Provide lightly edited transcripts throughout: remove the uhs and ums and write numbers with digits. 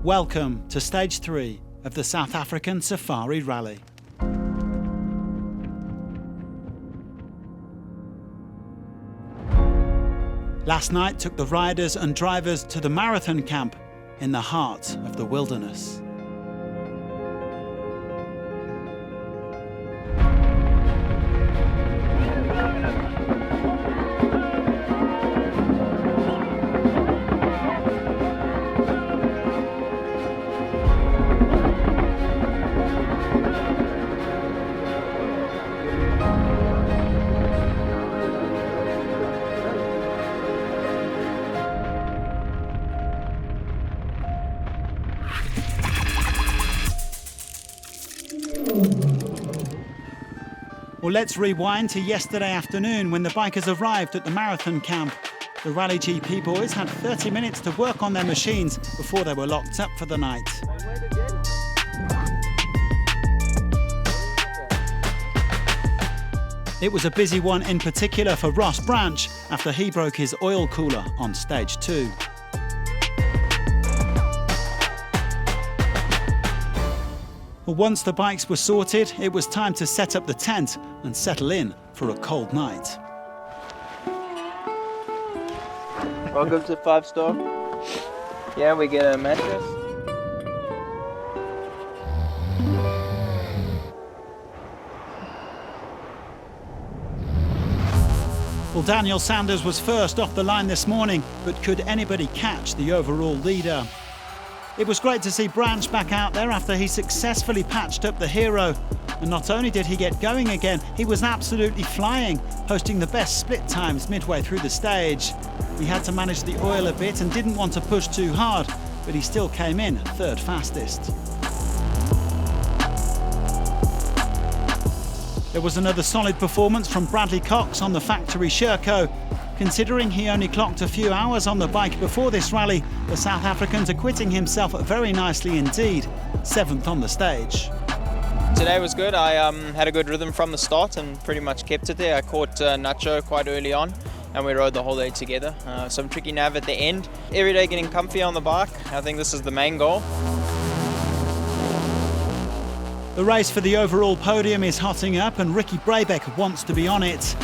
Welcome to Stage 3 of the South African Safari Rally. Last night took the riders and drivers to the marathon camp in the heart of the wilderness. Well, let's rewind to yesterday afternoon when the bikers arrived at the marathon camp. The Rally GP boys had 30 minutes to work on their machines before they were locked up for the night. It was a busy one in particular for Ross Branch after he broke his oil cooler on Stage 2. Well, once the bikes were sorted, it was time to set up the tent and settle in for a cold night. Welcome to 5-star. Yeah, we get a mattress. Well, Daniel Sanders was first off the line this morning, but could anybody catch the overall leader? It was great to see Branch back out there after he successfully patched up the hero. And not only did he get going again, he was absolutely flying, posting the best split times midway through the stage. He had to manage the oil a bit and didn't want to push too hard, but he still came in third fastest. There was another solid performance from Bradley Cox on the factory Sherco. Considering he only clocked a few hours on the bike before this rally, the South African's acquitting himself very nicely indeed, 7th on the stage. Today was good. I had a good rhythm from the start and pretty much kept it there. I caught Nacho quite early on and we rode the whole day together. Some tricky nav at the end. Every day getting comfy on the bike. I think this is the main goal. The race for the overall podium is hotting up and Ricky Brabec wants to be on it.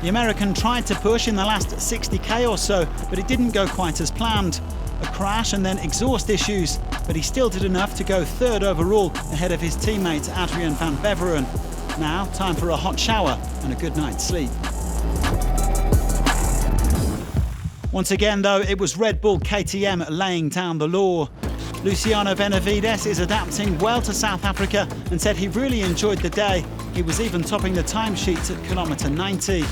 The American tried to push in the last 60k or so, but it didn't go quite as planned. A crash and then exhaust issues, but he still did enough to go third overall ahead of his teammate Adrian van Beveren. Now, time for a hot shower and a good night's sleep. Once again, though, it was Red Bull KTM laying down the law. Luciano Benavides is adapting well to South Africa and said he really enjoyed the day. He was even topping the timesheets at kilometre 90.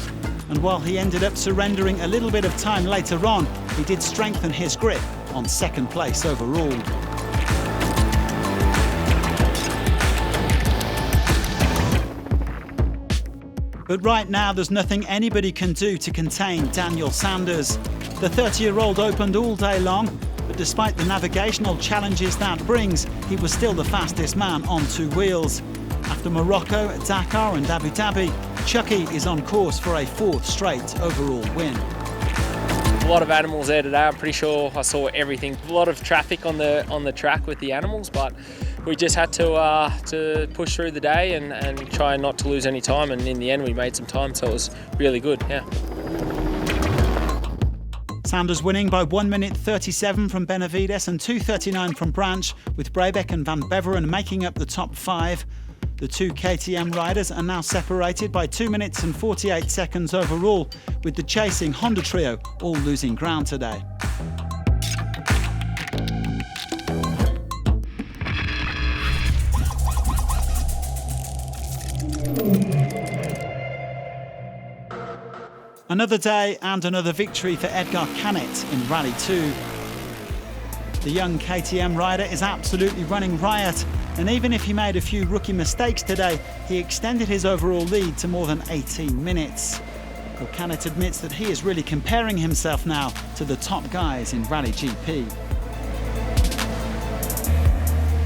And while he ended up surrendering a little bit of time later on, he did strengthen his grip on second place overall. But right now, there's nothing anybody can do to contain Daniel Sanders. The 30-year-old opened all day long, but despite the navigational challenges that brings, he was still the fastest man on two wheels. After Morocco, Dakar and Abu Dhabi, Chucky is on course for a 4th straight overall win. A lot of animals there today. I'm pretty sure I saw everything. A lot of traffic on the track with the animals, but we just had to push through the day and try not to lose any time. And in the end, we made some time, so it was really good. Yeah. Sanders winning by 1 minute 37 from Benavides and 2:39 from Branch, with Brabec and Van Beveren making up the top 5. The two KTM riders are now separated by 2 minutes and 48 seconds overall, with the chasing Honda trio all losing ground today. Another day and another victory for Edgar Canet in Rally 2. The young KTM rider is absolutely running riot, and even if he made a few rookie mistakes today, he extended his overall lead to more than 18 minutes. Well, Canet admits that he is really comparing himself now to the top guys in Rally GP.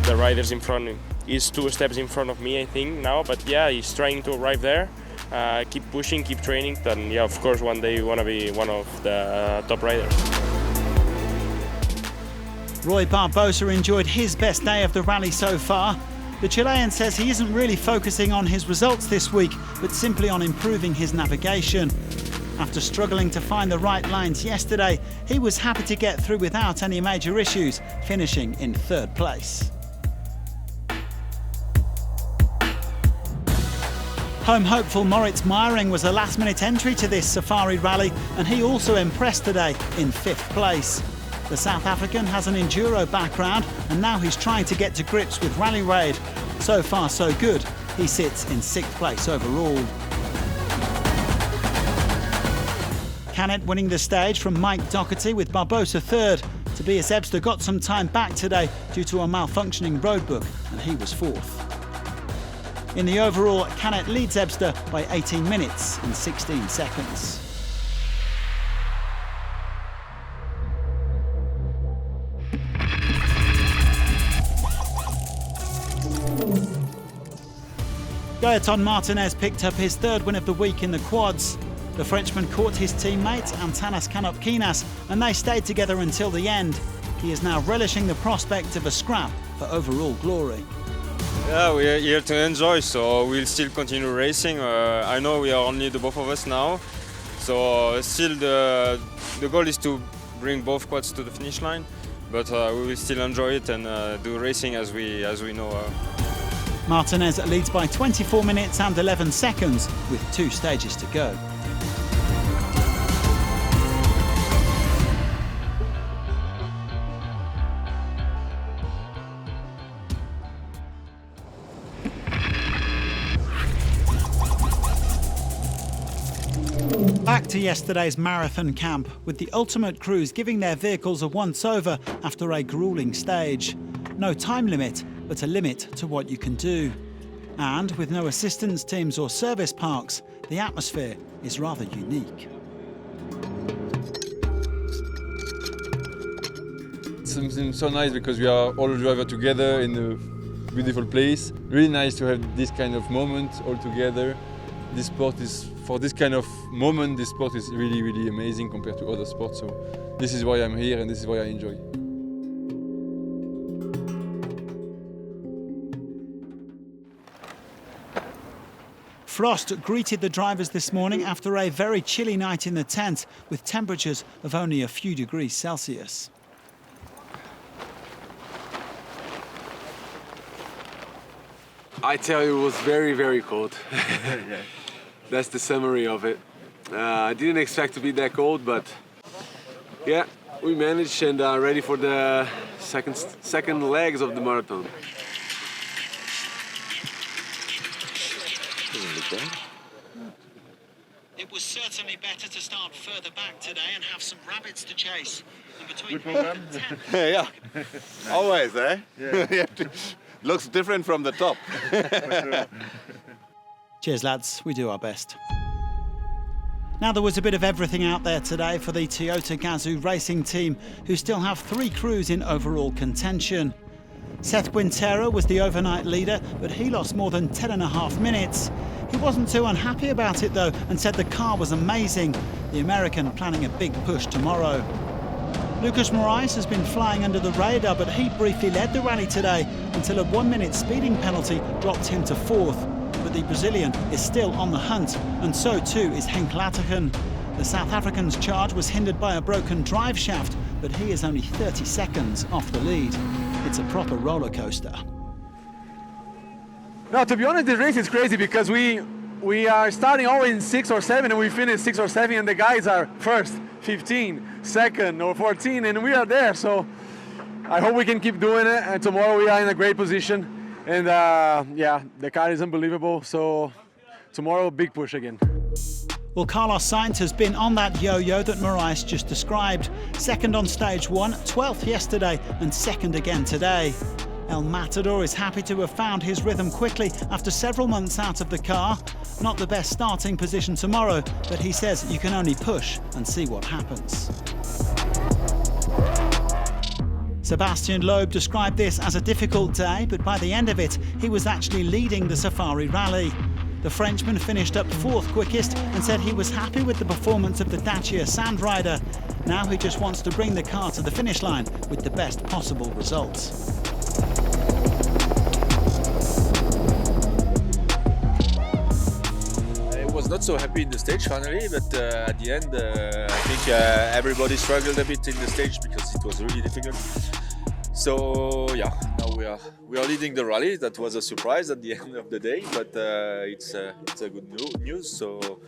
The riders in front, he's 2 steps in front of me, I think, now, but yeah, he's trying to arrive there. Keep pushing, keep training, and yeah, of course, one day you want to be one of the top riders. Roy Barbosa enjoyed his best day of the rally so far. The Chilean says he isn't really focusing on his results this week, but simply on improving his navigation. After struggling to find the right lines yesterday, he was happy to get through without any major issues, finishing in third place. Home hopeful Moritz Meiring was a last-minute entry to this safari rally, and he also impressed today in fifth place. The South African has an enduro background, and now he's trying to get to grips with Rally Raid. So far so good, he sits in sixth place overall. Canet winning the stage from Mike Doherty with Barbosa third. Tobias Ebster got some time back today due to a malfunctioning roadbook, and he was fourth. In the overall, Canet leads Ebster by 18 minutes and 16 seconds. Gaëtan Martinez picked up his third win of the week in the quads. The Frenchman caught his teammate Antanas Kanopkinas, and they stayed together until the end. He is now relishing the prospect of a scrap for overall glory. Yeah, we are here to enjoy, so we'll still continue racing. I know we are only the both of us now, so still the goal is to bring both quads to the finish line, but we will still enjoy it and do racing as we know. Martinez leads by 24 minutes and 11 seconds with 2 stages to go. Back to yesterday's marathon camp, with the ultimate crews giving their vehicles a once-over after a gruelling stage. No time limit, but a limit to what you can do. And with no assistance teams or service parks, the atmosphere is rather unique. It's something so nice because we are all drivers together in a beautiful place. Really nice to have this kind of moment all together. This sport is, for this kind of moment, this sport is really, really amazing compared to other sports. So this is why I'm here and this is why I enjoy. Frost greeted the drivers this morning after a very chilly night in the tent, with temperatures of only a few degrees Celsius. I tell you, it was very, very cold. That's the summary of it. I didn't expect to be that cold, but yeah, we managed and are ready for the second legs of the marathon. It was certainly better to start further back today and have some rabbits to chase. Good program. Yeah, always, eh? Yeah. Looks different from the top. Cheers, lads. We do our best. Now, there was a bit of everything out there today for the Toyota Gazoo racing team, who still have 3 crews in overall contention. Seth Quintero was the overnight leader, but he lost more than 10.5 minutes. He wasn't too unhappy about it, though, and said the car was amazing. The American planning a big push tomorrow. Lucas Moraes has been flying under the radar, but he briefly led the rally today until a 1-minute speeding penalty dropped him to 4th. But the Brazilian is still on the hunt, and so too is Henk Latergen. The South African's charge was hindered by a broken drive shaft, but he is only 30 seconds off the lead. It's a proper roller coaster. No, to be honest, this race is crazy because we are starting always in 6 or 7 and we finish 6 or 7 and the guys are first, 15, second or 14 and we are there. So I hope we can keep doing it, and tomorrow we are in a great position. And yeah, the car is unbelievable. So tomorrow, big push again. Well, Carlos Sainz has been on that yo-yo that Moraes just described. Second on stage 1, 12th yesterday and second again today. El Matador is happy to have found his rhythm quickly after several months out of the car. Not the best starting position tomorrow, but he says you can only push and see what happens. Sebastian Loeb described this as a difficult day, but by the end of it, he was actually leading the Safari Rally. The Frenchman finished up 4th quickest and said he was happy with the performance of the Dacia Sandrider. Now he just wants to bring the car to the finish line with the best possible results. I was not so happy in the stage finally, but at the end I think everybody struggled a bit in the stage because it was really difficult. So yeah, now we are leading the rally. That was a surprise at the end of the day, but it's a good news. So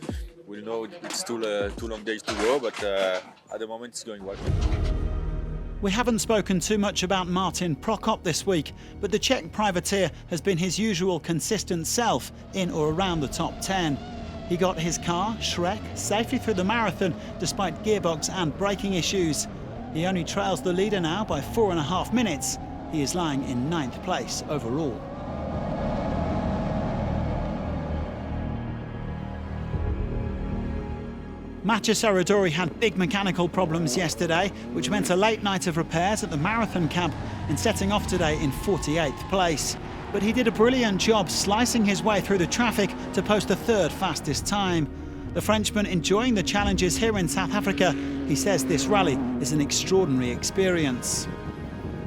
we'll know it's two long days to go, but at the moment it's going well. We haven't spoken too much about Martin Prokop this week, but the Czech privateer has been his usual consistent self in or around the top 10. He got his car, Shrek, safely through the marathon despite gearbox and braking issues. He only trails the leader now by 4.5 minutes. He is lying in 9th place overall. Mattia Serradori had big mechanical problems yesterday, which meant a late night of repairs at the marathon camp and setting off today in 48th place. But he did a brilliant job slicing his way through the traffic to post the 3rd fastest time. The Frenchman enjoying the challenges here in South Africa, he says this rally is an extraordinary experience.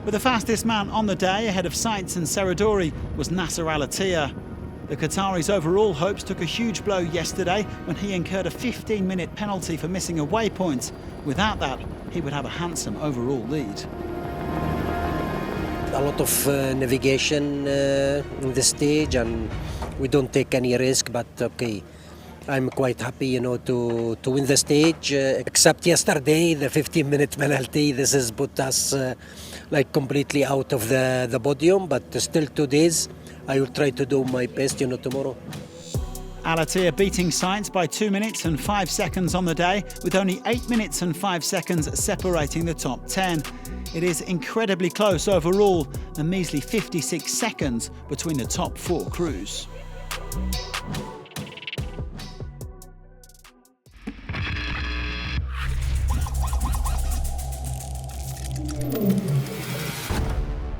But the fastest man on the day ahead of Seitz and Serradori was Nasser Al-Attiyah. The Qatari's overall hopes took a huge blow yesterday when he incurred a 15-minute penalty for missing a waypoint. Without that, he would have a handsome overall lead. A lot of navigation in the stage, and we don't take any risk, but okay. I'm quite happy, to win the stage. Except yesterday, the 15-minute penalty. This has put us completely out of the podium. But still 2 days, I will try to do my best, tomorrow. Al-Attiyah beating Seitz by 2 minutes and 5 seconds on the day, with only 8 minutes and 5 seconds separating the top 10. It is incredibly close overall, a measly 56 seconds between the top 4 crews.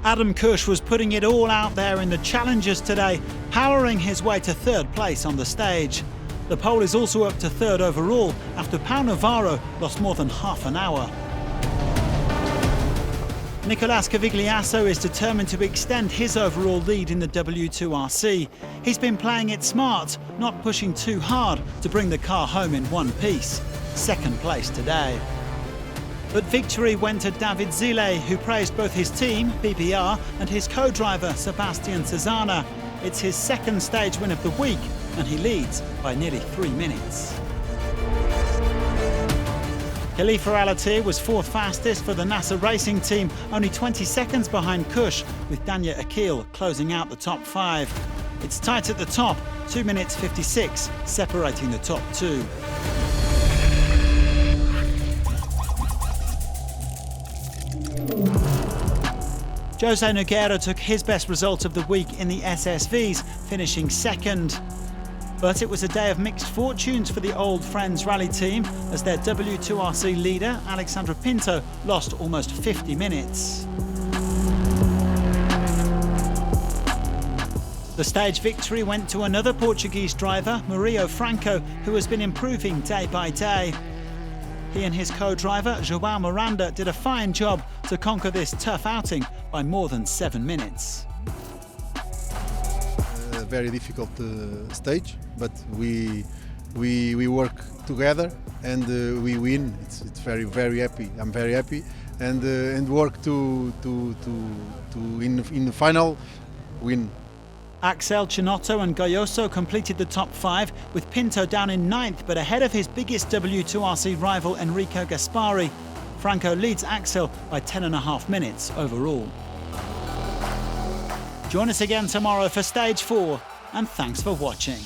Adam Kush was putting it all out there in the challenges today, powering his way to 3rd place on the stage. The pole is also up to 3rd overall after Pau Navarro lost more than half an hour. Nicolas Cavigliasso is determined to extend his overall lead in the W2RC. He's been playing it smart, not pushing too hard to bring the car home in one piece. 2nd place today. But victory went to David Zile, who praised both his team, PPR, and his co-driver, Sebastian Cesana. It's his 2nd stage win of the week, and he leads by nearly 3 minutes. Khalifa Al-Attiyah was 4th fastest for the NASA Racing team, only 20 seconds behind Kush, with Danya Akil closing out the top 5. It's tight at the top, 2 minutes 56, separating the top 2. Jose Nogueira took his best result of the week in the SSVs, finishing 2nd. But it was a day of mixed fortunes for the Old Friends Rally team, as their W2RC leader, Alexandre Pinto, lost almost 50 minutes. The stage victory went to another Portuguese driver, Mario Franco, who has been improving day by day. He and his co-driver, João Miranda, did a fine job to conquer this tough outing by more than 7 minutes. A very difficult stage, but we work together and we win. It's very happy. I'm very happy, and work to in the final win. Axel Chinotto and Gayoso completed the top 5, with Pinto down in 9th, but ahead of his biggest W2RC rival Enrico Gaspari. Franco leads Axel by 10.5 minutes overall. Join us again tomorrow for Stage 4, and thanks for watching.